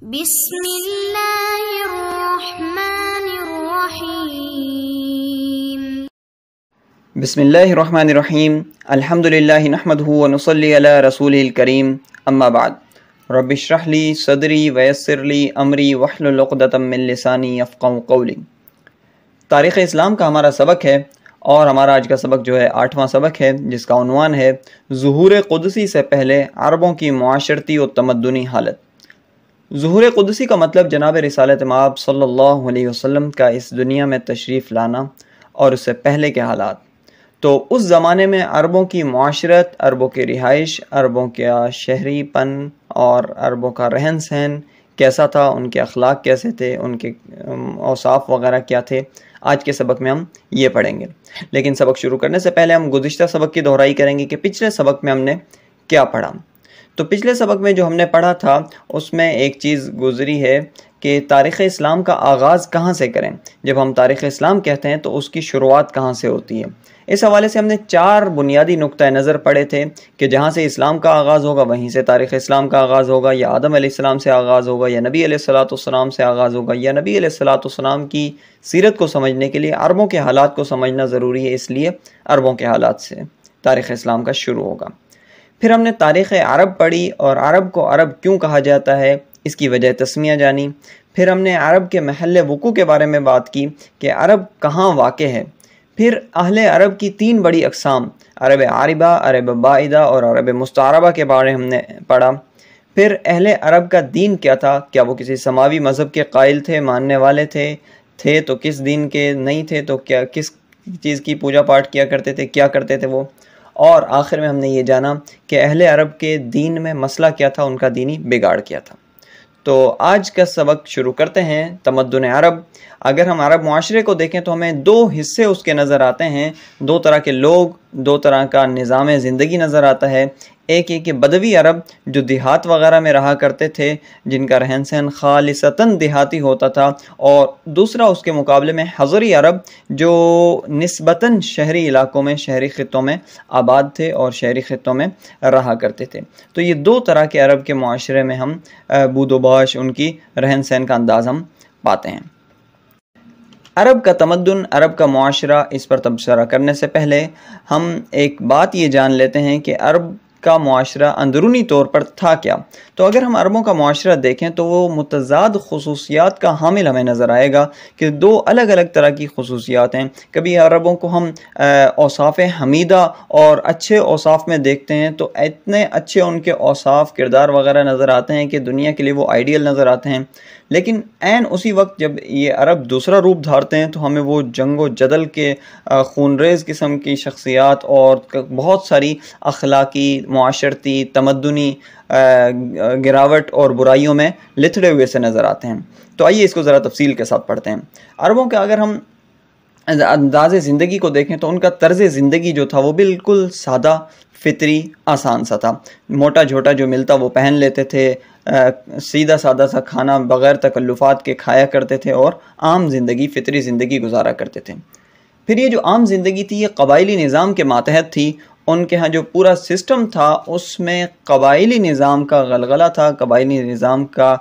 بسم اللہ الرحمن الرحیم بسم اللہ الرحمن الرحیم الحمدللہ نحمدہ ونصلی علی رسولہ الکریم اما بعد رب اشرح لی صدری ویسر لی امری واحلل عقدۃ من لسانی یفقہوا قولی۔ تاریخ اسلام کا ہمارا سبق ہے اور ہمارا آج کا سبق جو ہے 8واں سبق ہے، جس کا عنوان ہے ظہور قدسی سے پہلے عربوں کی معاشرتی و تمدنی حالت۔ ظہور قدسی کا مطلب جناب رسالت مآب صلی اللہ علیہ وسلم کا اس دنیا میں تشریف لانا اور اس سے پہلے کے حالات۔ تو اس زمانے میں عربوں کی معاشرت، عربوں کی رہائش، عربوں کا شہری پن اور عربوں کا رہن سہن کیسا تھا، ان کے اخلاق کیسے تھے، ان کے اوصاف وغیرہ کیا تھے، آج کے سبق میں ہم یہ پڑھیں گے۔ لیکن سبق شروع کرنے سے پہلے ہم گزشتہ سبق کی دہرائی کریں گے کہ پچھلے سبق میں ہم نے کیا پڑھا۔ تو پچھلے سبق میں جو ہم نے پڑھا تھا اس میں ایک چیز گزری ہے کہ تاریخ اسلام کا آغاز کہاں سے کریں۔ جب ہم تاریخ اسلام کہتے ہیں تو اس کی شروعات کہاں سے ہوتی ہے۔ اس حوالے سے ہم نے 4 بنیادی نقطۂ نظر پڑھے تھے کہ جہاں سے اسلام کا آغاز ہوگا وہیں سے تاریخ اسلام کا آغاز ہوگا، یا آدم علیہ السلام سے آغاز ہوگا، یا نبی علیہ السلام سے آغاز ہوگا، یا نبی علیہ السلام کی سیرت کو سمجھنے کے لیے عربوں کے حالات کو سمجھنا ضروری ہے، اس لیے عربوں کے حالات سے تاریخ اسلام کا شروع ہوگا۔ پھر ہم نے تاریخ عرب پڑھی اور عرب کو عرب کیوں کہا جاتا ہے، اس کی وجہ تسمیہ جانی۔ پھر ہم نے عرب کے محل وقوع کے بارے میں بات کی کہ عرب کہاں واقع ہے۔ پھر اہل عرب کی 3 بڑی اقسام، عرب عاربہ، عرب بائدہ اور عرب مستعربہ کے بارے ہم نے پڑھا۔ پھر اہل عرب کا دین کیا تھا، کیا وہ کسی سماوی مذہب کے قائل تھے، ماننے والے تھے تو کس دین کے نہیں تھے تو کیا کس چیز کی پوجا پاٹ کیا کرتے تھے، کیا کرتے تھے وہ۔ اور آخر میں ہم نے یہ جانا کہ اہل عرب کے دین میں مسئلہ کیا تھا، ان کا دینی بگاڑ کیا تھا۔ تو آج کا سبق شروع کرتے ہیں تمدن عرب۔ اگر ہم عرب معاشرے کو دیکھیں تو ہمیں 2 حصے اس کے نظر آتے ہیں، 2 طرح کے لوگ، 2 طرح کا نظام زندگی نظر آتا ہے۔ ایک یہ کہ بدوی عرب جو دیہات وغیرہ میں رہا کرتے تھے، جن کا رہن سہن خالصتاً دیہاتی ہوتا تھا، اور دوسرا اس کے مقابلے میں حضری عرب جو نسبتاً شہری علاقوں میں، شہری خطوں میں آباد تھے اور شہری خطوں میں رہا کرتے تھے۔ تو یہ 2 طرح کے عرب کے معاشرے میں ہم بود و باش، ان کی رہن سہن کا انداز ہم پاتے ہیں۔ عرب کا تمدن، عرب کا معاشرہ، اس پر تبصرہ کرنے سے پہلے ہم ایک بات یہ جان لیتے ہیں کہ عرب کا معاشرہ اندرونی طور پر تھا کیا۔ تو اگر ہم عربوں کا معاشرہ دیکھیں تو وہ متضاد خصوصیات کا حامل ہمیں نظر آئے گا کہ 2 الگ الگ طرح کی خصوصیات ہیں۔ کبھی عربوں کو ہم اوصاف حمیدہ اور اچھے اوصاف میں دیکھتے ہیں تو اتنے اچھے ان کے اوصاف، کردار وغیرہ نظر آتے ہیں کہ دنیا کے لیے وہ آئیڈیل نظر آتے ہیں، لیکن عین اسی وقت جب یہ عرب دوسرا روپ دھارتے ہیں تو ہمیں وہ جنگ و جدل کے خونریز قسم کی شخصیات اور بہت ساری اخلاقی، معاشرتی، تمدنی گراوٹ اور برائیوں میں لتھڑے ہوئے سے نظر آتے ہیں۔ تو آئیے اس کو ذرا تفصیل کے ساتھ پڑھتے ہیں۔ عربوں کے اگر ہم انداز زندگی کو دیکھیں تو ان کا طرز زندگی جو تھا وہ بالکل سادہ، فطری، آسان سا تھا۔ موٹا جھوٹا جو ملتا وہ پہن لیتے تھے، سیدھا سادہ سا کھانا بغیر تکلفات کے کھایا کرتے تھے اور عام زندگی، فطری زندگی گزارا کرتے تھے۔ پھر یہ جو عام زندگی تھی یہ قبائلی نظام کے ماتحت تھی۔ ان کے ہاں جو پورا سسٹم تھا اس میں قبائلی نظام کا غلغلہ تھا، قبائلی نظام کا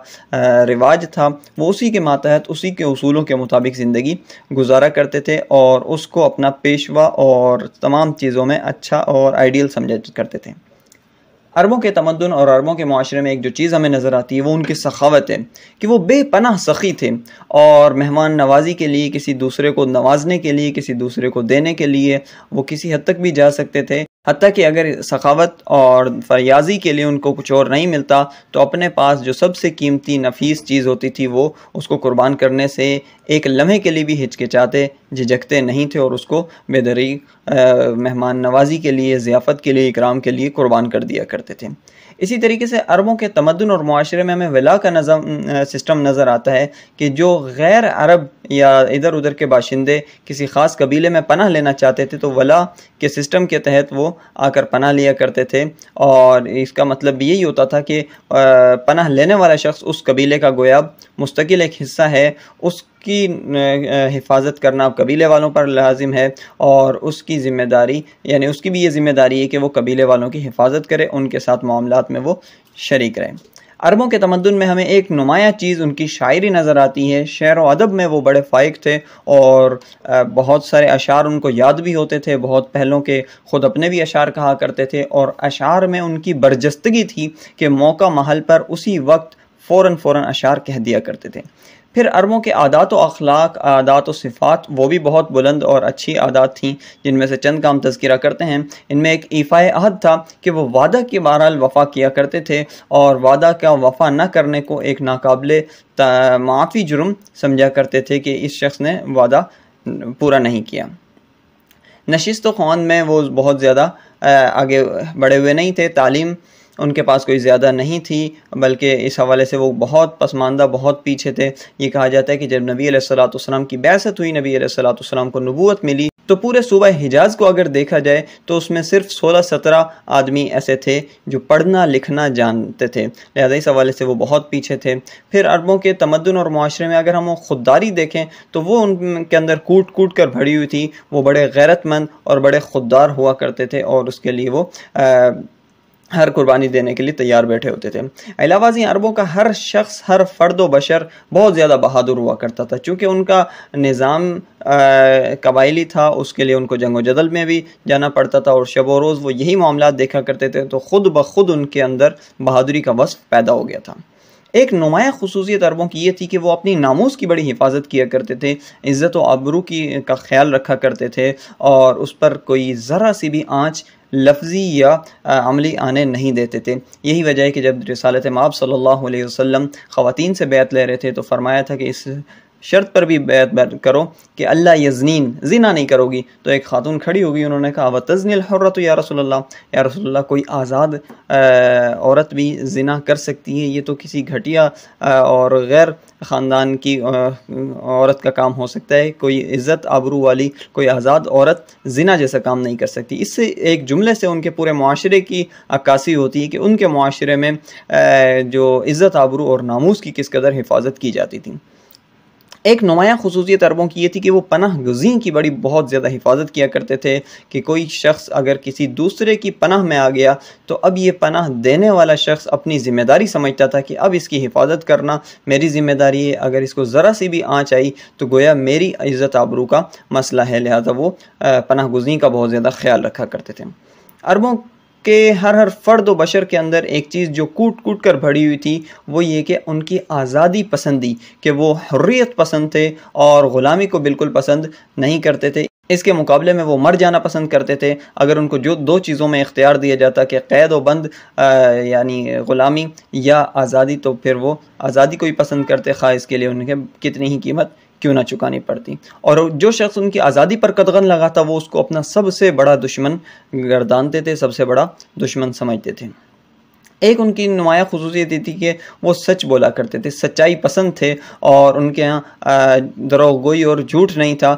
رواج تھا، وہ اسی کے ماتحت، اسی کے اصولوں کے مطابق زندگی گزارا کرتے تھے اور اس کو اپنا پیشوا اور تمام چیزوں میں اچھا اور آئیڈیل سمجھا کرتے تھے۔ عربوں کے تمدن اور عربوں کے معاشرے میں ایک جو چیز ہمیں نظر آتی ہے وہ ان کی سخاوت ہے کہ وہ بے پناہ سخی تھے، اور مہمان نوازی کے لیے، کسی دوسرے کو نوازنے کے لیے، کسی دوسرے کو دینے کے لیے وہ کسی حد تک بھی جا سکتے تھے، حتیٰ کہ اگر سخاوت اور فیاضی کے لیے ان کو کچھ اور نہیں ملتا تو اپنے پاس جو سب سے قیمتی نفیس چیز ہوتی تھی وہ اس کو قربان کرنے سے ایک لمحے کے لیے بھی ہچکچاتے، جھجکتے نہیں تھے اور اس کو بے دریغ مہمان نوازی کے لیے، ضیافت کے لیے، اکرام کے لیے قربان کر دیا کرتے تھے۔ اسی طریقے سے عربوں کے تمدن اور معاشرے میں ہمیں ولا کا سسٹم نظر آتا ہے کہ جو غیر عرب یا ادھر ادھر کے باشندے کسی خاص قبیلے میں پناہ لینا چاہتے تھے تو ولا کے سسٹم کے تحت وہ آ کر پناہ لیا کرتے تھے، اور اس کا مطلب یہی ہوتا تھا کہ پناہ لینے والا شخص اس قبیلے کا گویا مستقل ایک حصہ ہے، اس کی حفاظت کرنا قبیلے والوں پر لازم ہے، اور اس کی ذمہ داری، یعنی اس کی بھی یہ ذمہ داری ہے کہ وہ قبیلے والوں کی حفاظت کرے، ان کے ساتھ معاملات میں وہ شریک رہے۔ عربوں کے تمدن میں ہمیں ایک نمایاں چیز ان کی شاعری نظر آتی ہے۔ شعر و ادب میں وہ بڑے فائق تھے اور بہت سارے اشعار ان کو یاد بھی ہوتے تھے، بہت پہلوں کے خود اپنے بھی اشعار کہا کرتے تھے، اور اشعار میں ان کی برجستگی تھی کہ موقع محل پر اسی وقت فوراً اشعار کہہ دیا کرتے تھے۔ پھر عربوں کے عادات و اخلاق، عادات و صفات وہ بھی بہت بلند اور اچھی عادات تھیں، جن میں سے چند کا ہم تذکرہ کرتے ہیں۔ ان میں ایک ایفائے عہد تھا کہ وہ وعدہ کی بہرحال وفا کیا کرتے تھے، اور وعدہ کا وفا نہ کرنے کو ایک ناقابل معافی جرم سمجھا کرتے تھے کہ اس شخص نے وعدہ پورا نہیں کیا۔ نشست و خوان میں وہ بہت زیادہ آگے بڑھے ہوئے نہیں تھے، تعلیم ان کے پاس کوئی زیادہ نہیں تھی، بلکہ اس حوالے سے وہ بہت پسماندہ، بہت پیچھے تھے۔ یہ کہا جاتا ہے کہ جب نبی علیہ الصلوۃ والسلام کی بعثت ہوئی، نبی علیہ الصلوۃ والسلام کو نبوت ملی، تو پورے صوبہ حجاز کو اگر دیکھا جائے تو اس میں صرف 16-17 آدمی ایسے تھے جو پڑھنا لکھنا جانتے تھے، لہذا اس حوالے سے وہ بہت پیچھے تھے۔ پھر عربوں کے تمدن اور معاشرے میں اگر ہم خودداری دیکھیں تو وہ ان کے اندر کوٹ کوٹ کر بھری ہوئی تھی۔ وہ بڑے غیرت مند اور بڑے خوددار ہوا کرتے تھے، اور اس کے لیے وہ ہر قربانی دینے کے لیے تیار بیٹھے ہوتے تھے۔ علاوہ ازیں عربوں کا ہر شخص، ہر فرد و بشر بہت زیادہ بہادر ہوا کرتا تھا، چونکہ ان کا نظام قبائلی تھا، اس کے لیے ان کو جنگ و جدل میں بھی جانا پڑتا تھا، اور شب و روز وہ یہی معاملات دیکھا کرتے تھے، تو خود بخود ان کے اندر بہادری کا وصف پیدا ہو گیا تھا۔ ایک نمایاں خصوصیت عربوں کی یہ تھی کہ وہ اپنی ناموس کی بڑی حفاظت کیا کرتے تھے، عزت و آبرو کا خیال رکھا کرتے تھے، اور اس پر کوئی ذرا سی بھی آنچ لفظی یا عملی آنے نہیں دیتے تھے۔ یہی وجہ ہے کہ جب رسالت مآب صلی اللہ علیہ وسلم خواتین سے بیعت لے رہے تھے تو فرمایا تھا کہ اس شرط پر بھی بیعت کرو کہ اللہ یزنین، زنا نہیں کرو گی۔ تو ایک خاتون کھڑی ہوگی، انہوں نے کہا وتزنی الحرۃ یا رسول اللہ، یا رسول اللہ کوئی آزاد عورت بھی زنا کر سکتی ہے؟ یہ تو کسی گھٹیا اور غیر خاندان کی عورت کا کام ہو سکتا ہے، کوئی عزت آبرو والی کوئی آزاد عورت زنا جیسا کام نہیں کر سکتی۔ اس سے ایک جملے سے ان کے پورے معاشرے کی عکاسی ہوتی ہے کہ ان کے معاشرے میں جو عزت آبرو اور ناموس کی کس قدر حفاظت کی جاتی تھی۔ ایک نمایاں خصوصیت عربوں کی یہ تھی کہ وہ پناہ گزین کی بڑی بہت زیادہ حفاظت کیا کرتے تھے، کہ کوئی شخص اگر کسی دوسرے کی پناہ میں آ گیا تو اب یہ پناہ دینے والا شخص اپنی ذمہ داری سمجھتا تھا کہ اب اس کی حفاظت کرنا میری ذمہ داری ہے، اگر اس کو ذرا سی بھی آنچ آئی تو گویا میری عزت آبرو کا مسئلہ ہے، لہذا وہ پناہ گزین کا بہت زیادہ خیال رکھا کرتے تھے۔ عربوں کہ ہر فرد و بشر کے اندر ایک چیز جو کوٹ کوٹ کر بھری ہوئی تھی، وہ یہ کہ ان کی آزادی پسندی، کہ وہ حریت پسند تھے اور غلامی کو بالکل پسند نہیں کرتے تھے۔ اس کے مقابلے میں وہ مر جانا پسند کرتے تھے۔ اگر ان کو جو دو چیزوں میں اختیار دیا جاتا کہ قید و بند یعنی غلامی یا آزادی، تو پھر وہ آزادی کو ہی پسند کرتے، خواہ اس کے لیے ان کے کتنی ہی قیمت کیوں نہ چکانی پڑتی۔ اور جو شخص ان کی آزادی پر قدغن لگاتا وہ اس کو اپنا سب سے بڑا دشمن گردانتے تھے، سب سے بڑا دشمن سمجھتے تھے۔ ایک ان کی نمایاں خصوصیت یہ تھی کہ وہ سچ بولا کرتے تھے، سچائی پسند تھے، اور ان کے ہاں دروغ گوئی اور جھوٹ نہیں تھا۔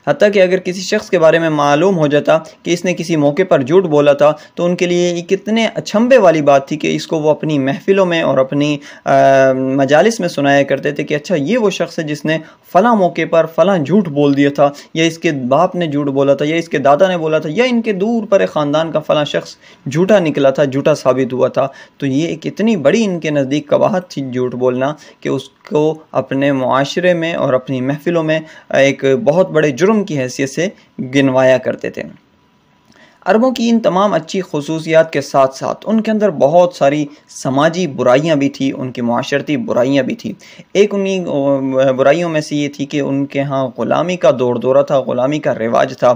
حتیٰ کہ اگر کسی شخص کے بارے میں معلوم ہو جاتا کہ اس نے کسی موقع پر جھوٹ بولا تھا تو ان کے لیے یہ کتنے اچھمبے والی بات تھی کہ اس کو وہ اپنی محفلوں میں اور اپنی مجالس میں سنایا کرتے تھے کہ اچھا یہ وہ شخص ہے جس نے فلاں موقع پر فلاں جھوٹ بول دیا تھا، یا اس کے باپ نے جھوٹ بولا تھا، یا اس کے دادا نے بولا تھا، یا ان کے دور پر خاندان کا فلاں شخص جھوٹا نکلا تھا، جھوٹا ثابت ہوا تھا۔ تو یہ ایک اتنی بڑی ان کے نزدیک قباحت تھی جھوٹ بولنا کہ اس کو اپنے معاشرے میں اور اپنی محفلوں میں ایک بہت بڑے جرم کی حیثیت سے گنوایا کرتے تھے۔ عربوں کی ان تمام اچھی خصوصیات کے ساتھ ساتھ ان کے اندر بہت ساری سماجی برائیاں بھی تھیں، ان کی معاشرتی برائیاں بھی تھیں۔ ایک انہی برائیوں میں سے یہ تھی کہ ان کے ہاں غلامی کا دور دورہ تھا، غلامی کا رواج تھا۔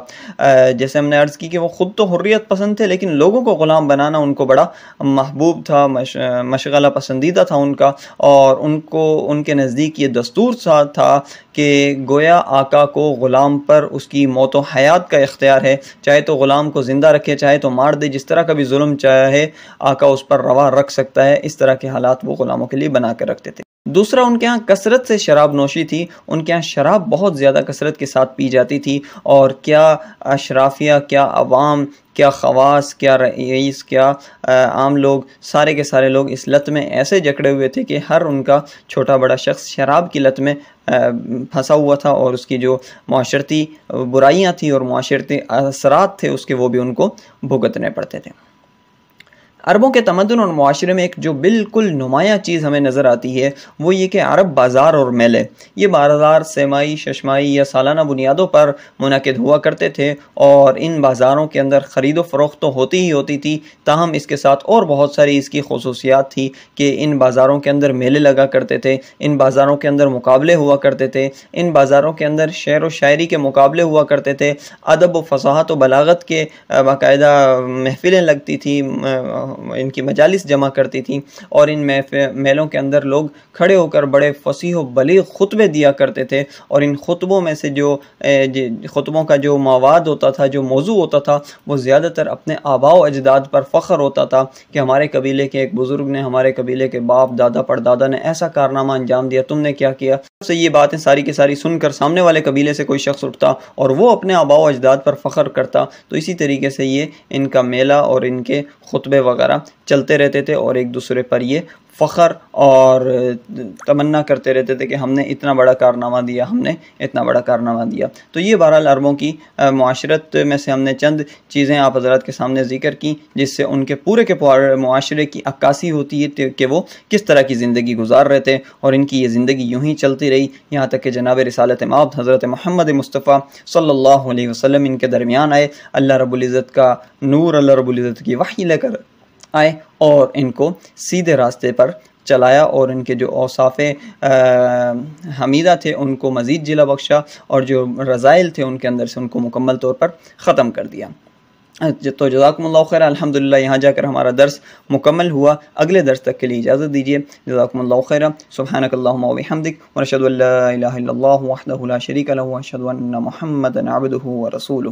جیسے ہم نے عرض کی کہ وہ خود تو حریت پسند تھے، لیکن لوگوں کو غلام بنانا ان کو بڑا محبوب تھا، مشغلہ پسندیدہ تھا ان کا، اور ان کو ان کے نزدیک یہ دستور تھا کہ گویا آقا کو غلام پر اس کی موت و حیات کا اختیار ہے، چاہے تو غلام کو زندہ رکھے، چاہے تو مار دے، جس طرح کا بھی ظلم چاہے آقا اس پر روا رکھ سکتا ہے۔ اس طرح کے حالات وہ غلاموں کے لیے بنا کر رکھتے تھے۔ دوسرا، ان کے ہاں کثرت سے شراب نوشی تھی، ان کے ہاں شراب بہت زیادہ کثرت کے ساتھ پی جاتی تھی، اور کیا اشرافیہ، کیا عوام، کیا خواص، کیا رئیس، کیا عام لوگ، سارے کے سارے لوگ اس لت میں ایسے جکڑے ہوئے تھے کہ ہر ان کا چھوٹا بڑا شخص شراب کی لت میں پھنسا ہوا تھا، اور اس کی جو معاشرتی برائیاں تھیں اور معاشرتی اثرات تھے اس کے وہ بھی ان کو بھگتنے پڑتے تھے۔ عربوں کے تمدن اور معاشرے میں ایک جو بالکل نمایاں چیز ہمیں نظر آتی ہے وہ یہ کہ عرب بازار اور میلے، یہ بازار سیمائی، ششمائی یا سالانہ بنیادوں پر منعقد ہوا کرتے تھے، اور ان بازاروں کے اندر خرید و فروخت تو ہوتی ہی ہوتی تھی، تاہم اس کے ساتھ اور بہت ساری اس کی خصوصیات تھی کہ ان بازاروں کے اندر میلے لگا کرتے تھے، ان بازاروں کے اندر مقابلے ہوا کرتے تھے، ان بازاروں کے اندر شعر و شاعری کے مقابلے ہوا کرتے تھے، ادب و فصاحت و بلاغت کے باقاعدہ محفلیں لگتی تھیں، ان کی مجالس جمع کرتی تھیں، اور ان میلوں کے اندر لوگ کھڑے ہو کر بڑے فصیح و بلیغ خطبے دیا کرتے تھے، اور ان خطبوں میں سے جو خطبوں کا جو مواد ہوتا تھا، جو موضوع ہوتا تھا، وہ زیادہ تر اپنے آباء و اجداد پر فخر ہوتا تھا کہ ہمارے قبیلے کے ایک بزرگ نے، ہمارے قبیلے کے باپ دادا پردادا نے ایسا کارنامہ انجام دیا، تم نے کیا کیا؟ سے یہ باتیں ساری کی ساری سن کر سامنے والے قبیلے سے کوئی شخص اٹھتا اور وہ اپنے آباء و اجداد پر فخر کرتا، تو اسی طریقے سے یہ ان کا میلہ اور ان کے خطبے وغیرہ چلتے رہتے تھے، اور ایک دوسرے پر یہ فخر اور تمنا کرتے رہتے تھے کہ ہم نے اتنا بڑا کارنامہ دیا، ہم نے اتنا بڑا کارنامہ دیا۔ تو یہ بہرحال عربوں کی معاشرت میں سے ہم نے چند چیزیں آپ حضرات کے سامنے ذکر کی، جس سے ان کے پورے کے معاشرے کی عکاسی ہوتی ہے کہ وہ کس طرح کی زندگی گزار رہے تھے، اور ان کی یہ زندگی یوں ہی چلتی رہی یہاں تک کہ جناب رسالت مآب حضرت محمد مصطفیٰ صلی اللہ علیہ وسلم ان کے درمیان آئے، اللہ رب العزت کا نور، اللہ رب العزت کی وحی لے کر آئے اور ان کو سیدھے راستے پر چلایا، اور ان کے جو اوصاف حمیدہ تھے ان کو مزید جلا بخشا، اور جو رذائل تھے ان کے اندر سے ان کو مکمل طور پر ختم کر دیا۔ تو جزاکم اللہ خیر، الحمدللہ یہاں جا کر ہمارا درس مکمل ہوا، اگلے درس تک کے لیے اجازت دیجیے، جزاکم اللہ خیر، سبحانک اللہم و بحمدک، ونشہد ان لا الہ الا اللہ وحدہ لا شریک لہ، واشہد ان محمدا عبدہ ورسولہ۔